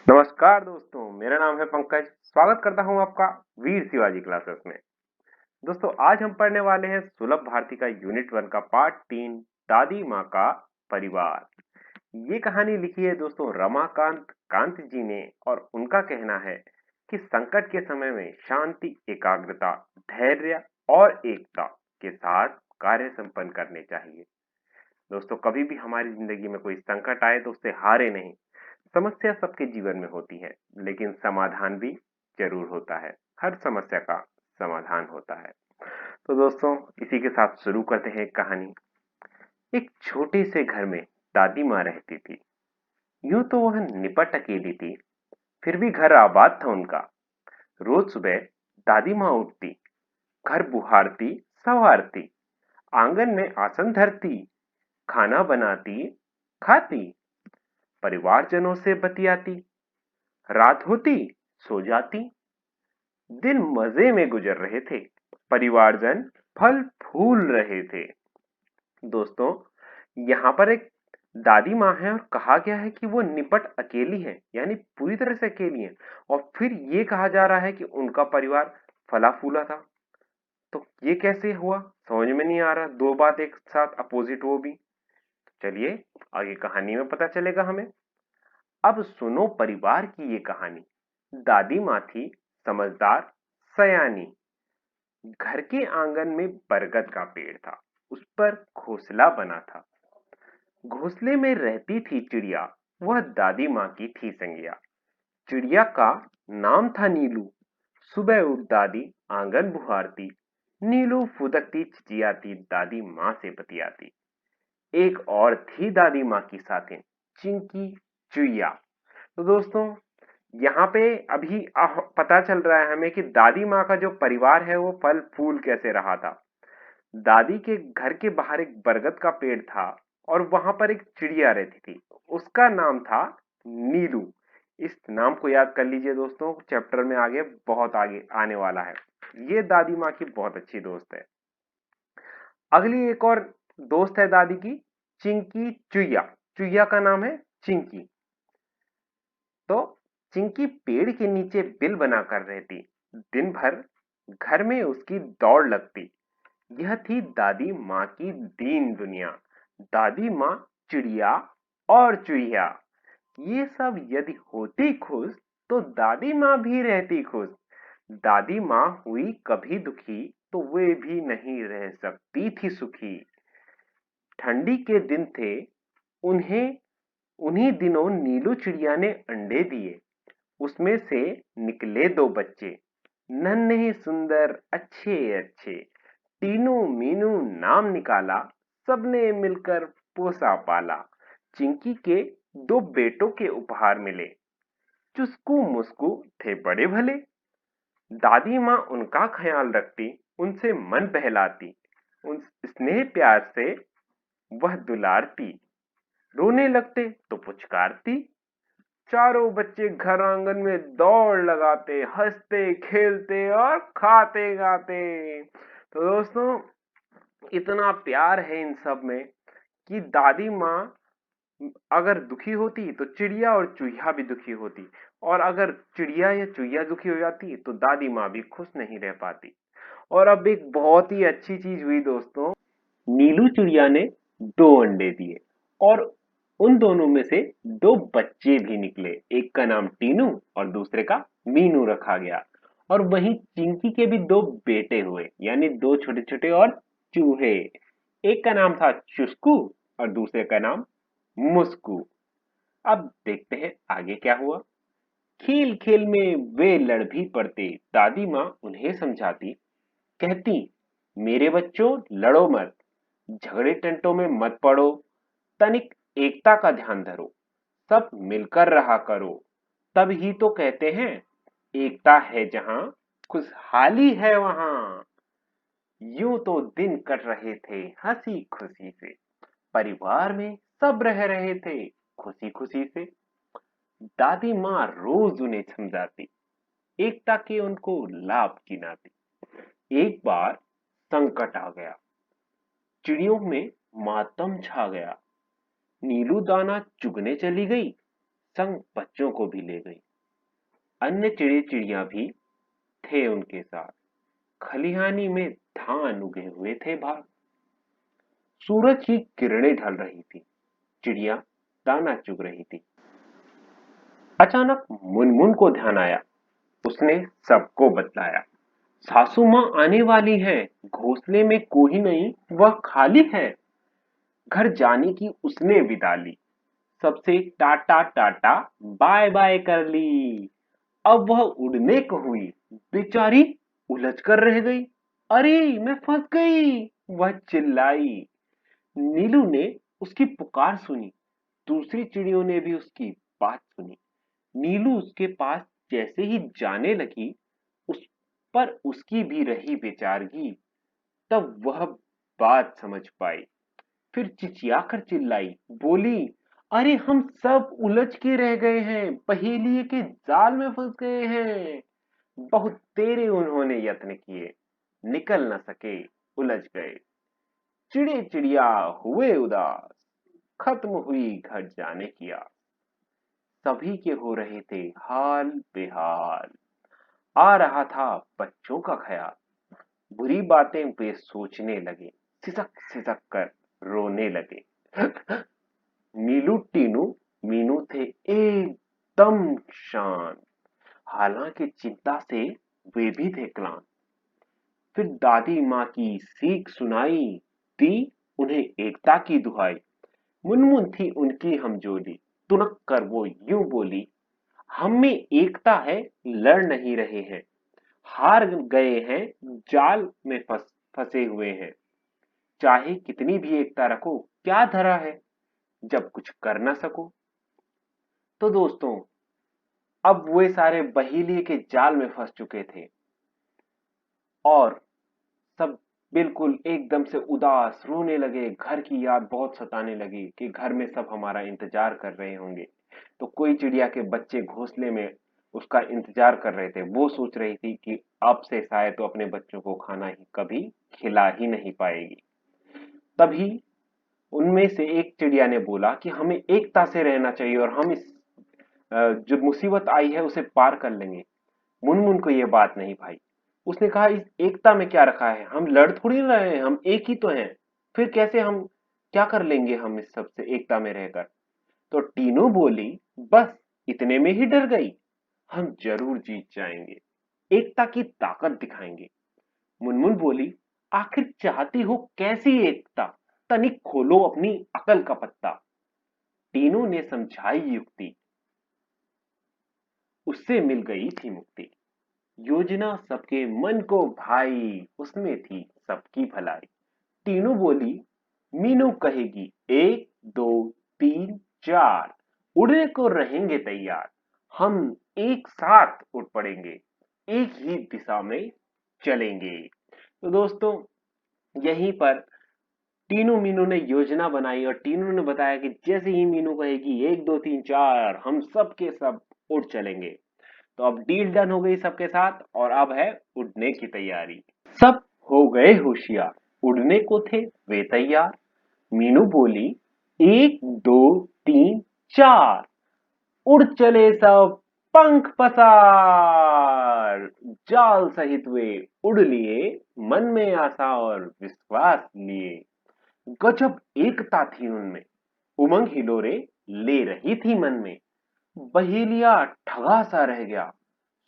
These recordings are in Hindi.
नमस्कार दोस्तों, मेरा नाम है पंकज। स्वागत करता हूं आपका वीर शिवाजी क्लासेस में। दोस्तों, आज हम पढ़ने वाले हैं सुलभ भारती का यूनिट 1 का पार्ट 3, दादी माँ का परिवार। ये कहानी लिखी है दोस्तों रमाकांत कांत जी ने, और उनका कहना है कि संकट के समय में शांति, एकाग्रता, धैर्य और एकता के साथ कार्य संपन्न करने चाहिए। दोस्तों, कभी भी हमारी जिंदगी में कोई संकट आए तो उससे हारे नहीं। समस्या सबके जीवन में होती है, लेकिन समाधान भी जरूर होता है। हर समस्या का समाधान होता है। तो दोस्तों, इसी के साथ शुरू करते हैं कहानी। एक छोटे से घर में दादी माँ रहती थी। यूं तो वह निपट अकेली थी, फिर भी घर आबाद था उनका। रोज सुबह दादी माँ उठती, घर बुहारती, संवारती, आंगन में आसन धरती, खाना बनाती, खाती, परिवारजनों से बतियाती, रात होती सो जाती। दिन मजे में गुजर रहे थे, परिवारजन फल फूल रहे थे। दोस्तों, यहाँ पर एक दादी माँ है और कहा गया है कि वो निपट अकेली है, यानी पूरी तरह से अकेली है। और फिर ये कहा जा रहा है कि उनका परिवार फला फूला था। तो ये कैसे हुआ, समझ में नहीं आ रहा। दो बात एक साथ अपोजिट हो भी। चलिए आगे कहानी में पता चलेगा हमें। अब सुनो परिवार की ये कहानी। दादी माँ थी समझदार, सयानी। घर के आंगन में बरगद का पेड़ था, उस पर घोंसला बना था। घोंसले में रहती थी चिड़िया, वह दादी माँ की थी संगिया। चिड़िया का नाम था नीलू। सुबह उठ दादी आंगन बुहारती, नीलू फुदकती चिचियाती, दादी माँ से बतियाती। एक और थी दादी माँ की साथिन, चिंकी चुईया। तो दोस्तों, यहाँ पे अभी पता चल रहा है हमें कि दादी माँ का जो परिवार है वो फल फूल कैसे रहा था। दादी के घर के बाहर एक बरगद का पेड़ था और वहां पर एक चिड़िया रहती थी, उसका नाम था नीलू। इस नाम को याद कर लीजिए दोस्तों, चैप्टर में बहुत आगे आने वाला है। ये दादी माँ की बहुत अच्छी दोस्त है। अगली एक और दोस्त है दादी की, चिंकी चुईया। चुईया का नाम है चिंकी। तो चिंकी पेड़ के नीचे बिल बनाकर रहती, दिन भर घर में उसकी दौड़ लगती। यह थी दादी माँ की दीन दुनिया। दादी माँ, चिड़िया और चुईया, ये सब यदि होती खुश तो दादी माँ भी रहती खुश। दादी माँ हुई कभी दुखी तो वे भी नहीं रह सकती थी सुखी। ठंडी के दिन थे, उन्हें उन्हीं दिनों नीलू चिड़िया ने अंडे दिए। उसमें से निकले दो बच्चे, नन्हे सुंदर अच्छे अच्छे। टीनू मीनू नाम निकाला, सबने मिलकर पोसा पाला। चिंकी के दो बेटों के उपहार मिले, चुस्कू मुस्कू थे बड़े भले। दादी माँ उनका ख्याल रखती, उनसे मन बहलाती, उन स्नेह प्यार से वह दुलारती। रोने लगते तो पुचकारती। चारों बच्चे घर आंगन में दौड़ लगाते, हंसते खेलते और खाते गाते। तो दोस्तों, इतना प्यार है इन सब में कि दादी माँ अगर दुखी होती तो चिड़िया और चूहिया भी दुखी होती, और अगर चिड़िया या चूहिया दुखी हो जाती तो दादी माँ भी खुश नहीं रह पाती। और अब एक बहुत ही अच्छी चीज हुई दोस्तों, नीलू चिड़िया ने दो अंडे दिए और उन दोनों में से दो बच्चे भी निकले। एक का नाम टीनू और दूसरे का मीनू रखा गया। और वहीं चिंकी के भी दो बेटे हुए, यानी दो छोटे छोटे और चूहे। एक का नाम था चुस्कू और दूसरे का नाम मुस्कू। अब देखते हैं आगे क्या हुआ। खेल खेल में वे लड़ भी पड़ते, दादी माँ उन्हें समझाती, कहती, मेरे बच्चों लड़ो मत, झगड़े टंटों में मत पड़ो, तनिक एकता का ध्यान धरो, सब मिलकर रहा करो, तब ही तो कहते हैं एकता है जहां खुशहाली है वहां। यूं तो दिन कट रहे थे हंसी खुशी से, परिवार में सब रह रहे थे खुशी खुशी से। दादी माँ रोज उन्हें समझाती, एकता के उनको लाभ गिनाती। एक बार संकट आ गया, चिड़ियों में मातम छा गया। नीलू दाना चुगने चली गई, संग बच्चों को भी ले गई। अन्य चिड़े चिड़िया भी थे उनके साथ। खलिहानी में धान उगे हुए थे बाहर। सूरज की किरणें ढल रही थी। चिड़िया दाना चुग रही थी। अचानक मुनमुन को ध्यान आया। उसने सबको बतलाया, सासू माँ आने वाली है, घोंसले में कोई नहीं, वह खाली है। घर जाने की उसने विदा ली। सबसे टाटा टाटा बाय बाय कर ली। अब वह उड़ने को हुई। बेचारी उलझ कर रह गई। अरे मैं फंस गई, वह चिल्लाई। नीलू ने उसकी पुकार सुनी। दूसरी चिड़ियों ने भी उसकी बात सुनी। नीलू उसके पास जैसे ही जाने लगी, उस पर उसकी भी रही बेचारगी। तब वह बात समझ पाई। फिर चिचियाकर चिल्लाई, बोली, अरे हम सब उलझ के रह गए हैं, पहेलिए के जाल में फंस गए हैं। बहुत तेरे उन्होंने यत्न किए, निकल न सके, उलझ गए। चिड़े चिड़िया हुए उदास, खत्म हुई घर जाने की आस। सभी के हो रहे थे हाल बेहाल। आ रहा था बच्चों का ख्याल। बुरी बातें वे सोचने लगे, सिसक सिसक कर रोने लगे। नीलू टीनू मीनू थे एकदम शांत। हालांकि चिंता से वे भी थे क्लांत। फिर दादी माँ की सीख सुनाई, दी उन्हें एकता की दुहाई। मुनमुन थी उनकी हमजोली। तुनक कर वो यूं बोली, हम में एकता है, लड़ नहीं रहे हैं। हार गए हैं, जाल में फंसे हुए हैं। चाहे कितनी भी एकता रखो, क्या धरा है जब कुछ कर ना सको। तो दोस्तों, अब वे सारे बहेलिए के जाल में फंस चुके थे और सब बिल्कुल एकदम से उदास रोने लगे। घर की याद बहुत सताने लगी कि घर में सब हमारा इंतजार कर रहे होंगे। तो कोई चिड़िया के बच्चे घोंसले में उसका इंतजार कर रहे थे। वो सोच रही थी कि अब से शायद तो अपने बच्चों को खाना ही कभी खिला ही नहीं पाएगी। तभी उनमें से एक चिड़िया ने बोला कि हमें एकता से रहना चाहिए और हम इस जो मुसीबत आई है उसे पार कर लेंगे। मुनमुन को यह बात नहीं भाई। उसने कहा, इस एकता में क्या रखा है, हम लड़ थोड़ी ना रहे हैं, हम एक ही तो हैं। फिर कैसे हम क्या कर लेंगे हम इस सबसे एकता में रहकर। तो टीनू बोली, बस इतने में ही डर गई, हम जरूर जीत जाएंगे, एकता की ताकत दिखाएंगे। मुनमुन बोली, आखिर चाहती हो कैसी एकता, तनिक खोलो अपनी अकल का पत्ता। टीनू ने समझाई युक्ति, उससे मिल गई थी मुक्ति। योजना सबके मन को भाई, उसमें थी सबकी भलाई। टीनू बोली, मीनू कहेगी 1 2 3 4, उड़ने को रहेंगे तैयार। हम एक साथ उड़ पड़ेंगे, एक ही दिशा में चलेंगे। तो दोस्तों, यहीं पर टीनू मीनू ने योजना बनाई और टीनू ने बताया कि जैसे ही मीनू कहेगी 1 2 3 4, हम सब के सब उड़ चलेंगे। तो अब डील डन हो गई सबके साथ और अब है उड़ने की तैयारी। सब हो गए होशियार, उड़ने को थे वे तैयार। मीनू बोली, 1 2 3 4, उड़ चले सब पंख पसार। जाल सहित वे उड़ लिए, मन में आशा और विश्वास लिए। गजब एकता थी उनमें, उमंग हिलोरे ले रही थी मन में। बहेलिया ठगा सा रह गया,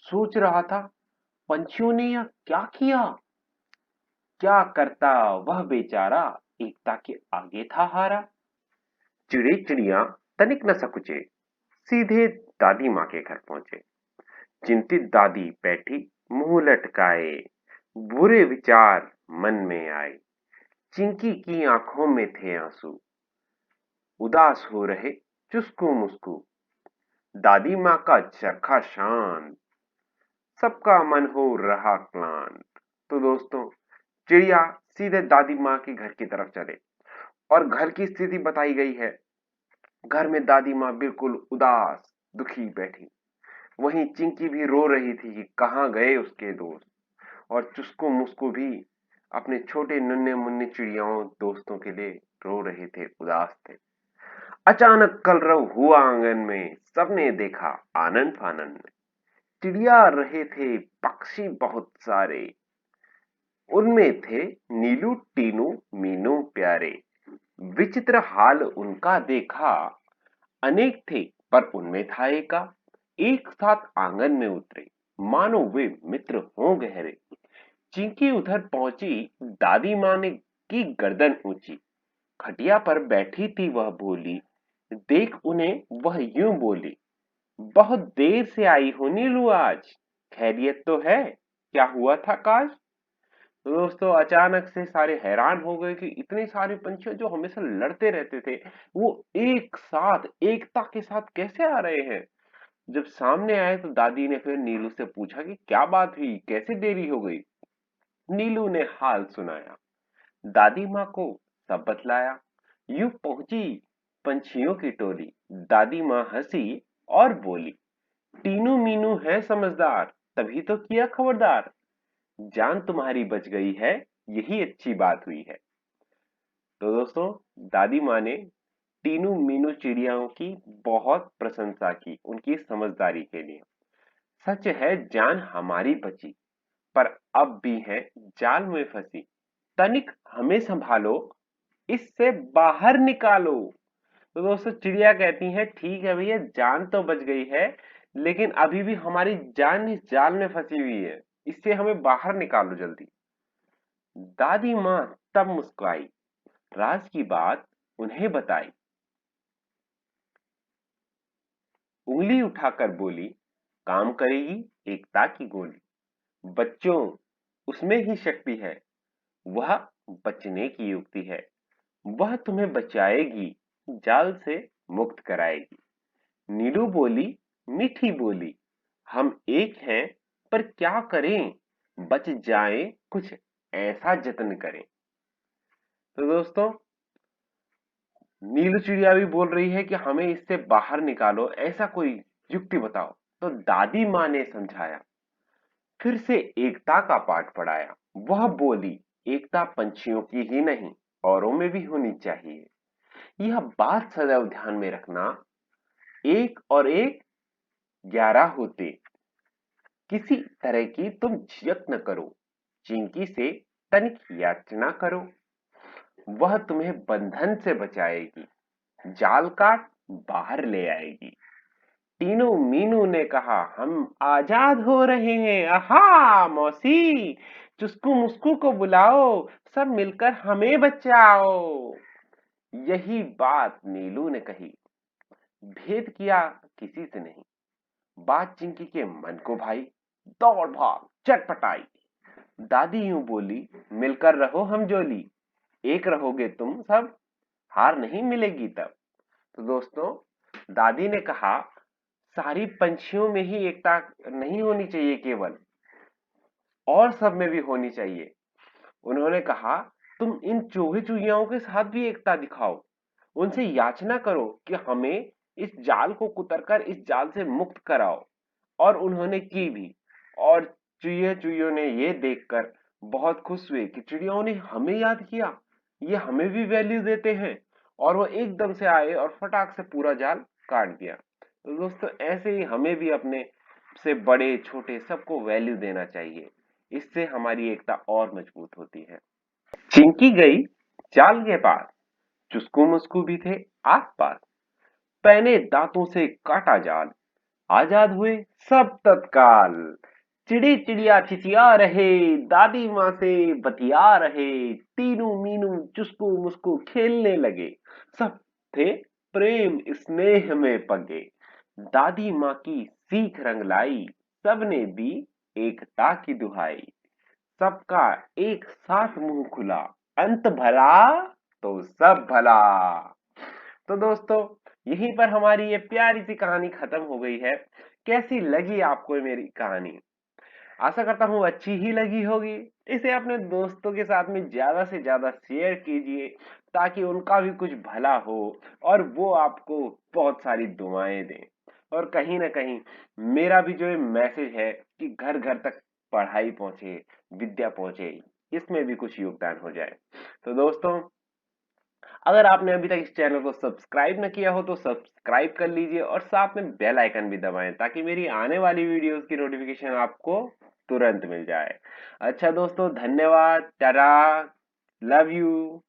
सोच रहा था पंछियों ने यह क्या किया। क्या करता वह बेचारा, एकता के आगे था हारा। चिड़े चिड़िया तनिक न सकुचे, सीधे दादी माँ के घर पहुंचे। चिंतित दादी बैठी मुंह लटकाए, बुरे विचार मन में आए। चिंकी की आंखों में थे आंसू, उदास हो रहे चुस्कू मुस्कू। दादी माँ का चरखा शांत, सबका मन हो रहा क्लांत। तो दोस्तों, चिड़िया सीधे दादी माँ के घर की तरफ चले और घर की स्थिति बताई गई है। घर में दादी माँ बिल्कुल उदास दुखी बैठी। वहीं चिंकी भी रो रही थी कि कहाँ गए उसके दोस्त। और चुस्कू मुस्कू भी अपने छोटे नन्हे मुन्ने चिड़ियाओं दोस्तों के लिए रो रहे थे, उदास थे। अचानक कलरव हुआ आंगन में, सबने देखा आनन फानन में। चिड़िया रहे थे पक्षी बहुत सारे, उनमें थे नीलू टीनू मीनू प्यारे। विचित्र हाल उनका देखा, अनेक थे पर उनमें था एका। एक साथ आंगन में उतरे, मानो वे मित्र हों गहरे। चिंकी उधर पहुंची, दादी माँ ने की गर्दन ऊंची। खटिया पर बैठी थी वह बोली, देख उन्हें वह यूं बोली, बहुत देर से आई हो नीलू आज, खैरियत तो है, क्या हुआ था काज। तो दोस्तों अचानक से सारे हैरान हो गए कि इतने सारे पंछी जो हमेशा लड़ते रहते थे वो एक साथ एकता के साथ कैसे आ रहे हैं। जब सामने आए तो दादी ने फिर नीलू से पूछा कि क्या बात हुई, कैसे देरी हो गई। नीलू ने हाल सुनाया, दादी माँ को सब बतलाया। यूं पहुंची पंछियों की टोली, दादी माँ हंसी और बोली, टीनू मीनू है समझदार, तभी तो किया खबरदार, जान तुम्हारी बच गई है, यही अच्छी बात हुई है। तो दोस्तों दादी माँ ने टीनू मीनू चिड़ियाओं की बहुत प्रशंसा की उनकी समझदारी के लिए। सच है जान हमारी बची, पर अब भी है जाल में फंसी, तनिक हमें संभालो, इससे बाहर निकालो। तो दोस्तों चिड़िया कहती है ठीक है भैया, जान तो बच गई है, लेकिन अभी भी हमारी जान इस जाल में फंसी हुई है, इससे हमें बाहर निकालो जल्दी। दादी माँ तब मुस्कुराई, राज की बात उन्हें बताई। उंगली उठाकर बोली, काम करेगी एकता की गोली। बच्चों, उसमें ही शक्ति है, वह बचने की युक्ति है, वह तुम्हें बचाएगी, जाल से मुक्त कराएगी। नीलू बोली, मीठी बोली, हम एक हैं, पर क्या करें, बच जाएं, कुछ ऐसा जतन करें। तो दोस्तों नीलू चिड़िया भी बोल रही है कि हमें इससे बाहर निकालो, ऐसा कोई युक्ति बताओ। तो दादी माँ ने समझाया, फिर से एकता का पाठ पढ़ाया। वह बोली, एकता पंछियों की ही नहीं, औरों में भी होनी चाहिए। यह बात सदैव ध्यान में रखना, एक और एक 11 होते। किसी तरह की तुम झिझक न करो, चिंकी से तनिक याचना करो, वह तुम्हें बंधन से बचाएगी, जाल काट बाहर ले आएगी। टीनू मीनू ने कहा, हम आजाद हो रहे हैं, आहा मौसी, चुस्कू मुस्कू को बुलाओ, सब मिलकर हमें बचाओ। यही बात नीलू ने कही, भेद किया किसी से नहीं, बात चिंकी के मन को भाई, दौड़ भाग चटपटाई। दादी यूं बोली, मिलकर रहो हम जोली, एक रहोगे तुम सब, हार नहीं मिलेगी तब। तो दोस्तों दादी ने कहा, सारी पंछियों में ही एकता नहीं होनी चाहिए केवल, और सब में भी होनी चाहिए। उन्होंने कहा, तुम इन चूहे चूहियाओं के साथ भी एकता दिखाओ, उनसे याचना करो कि हमें इस जाल को कुतरकर इस जाल से मुक्त कराओ। और उन्होंने की भी। और चूहे चूहियों ने ये देखकर बहुत खुश हुए कि चिड़ियाओं ने हमें याद किया, ये हमें भी वैल्यू देते हैं। और वो एकदम से आए और फटाक से पूरा जाल काट दिया। तो दोस्तों ऐसे ही हमें भी अपने से बड़े छोटे सबको वैल्यू देना चाहिए, इससे हमारी एकता और मजबूत होती है। चिंकी गई जाल के पास, चुस्कू मुस्कू भी थे आस पास, पहने दांतों से काटा जाल, आजाद हुए सब तत्काल। चिड़ी चिड़िया चिचिया रहे, दादी माँ से बतिया रहे, तीनू मीनू चुस्कू मुस्कू खेलने लगे, सब थे प्रेम स्नेह में पगे। दादी माँ की सीख रंग लाई, सबने दी एकता की दुहाई। सबका एक साथ मुंह खुला, अंत भला तो सब भला। तो दोस्तों यहीं पर हमारी ये प्यारी सी कहानी खत्म हो गई है। कैसी लगी आपको ये मेरी कहानी? आशा करता हूँ अच्छी ही लगी होगी। इसे अपने दोस्तों के साथ में ज्यादा से ज्यादा शेयर कीजिए, ताकि उनका भी कुछ भला हो और वो आपको बहुत सारी दुआएं दें। और कहीं ना कहीं मेरा भी जो ये मैसेज है कि घर घर तक पढ़ाई पहुंचे, विद्या पहुंचे, इसमें भी कुछ योगदान हो जाए। तो दोस्तों अगर आपने अभी तक इस चैनल को सब्सक्राइब न किया हो तो सब्सक्राइब कर लीजिए और साथ में बेल आइकन भी दबाएं ताकि मेरी आने वाली वीडियोस की नोटिफिकेशन आपको तुरंत मिल जाए। अच्छा दोस्तों, धन्यवाद, टाटा, लव यू।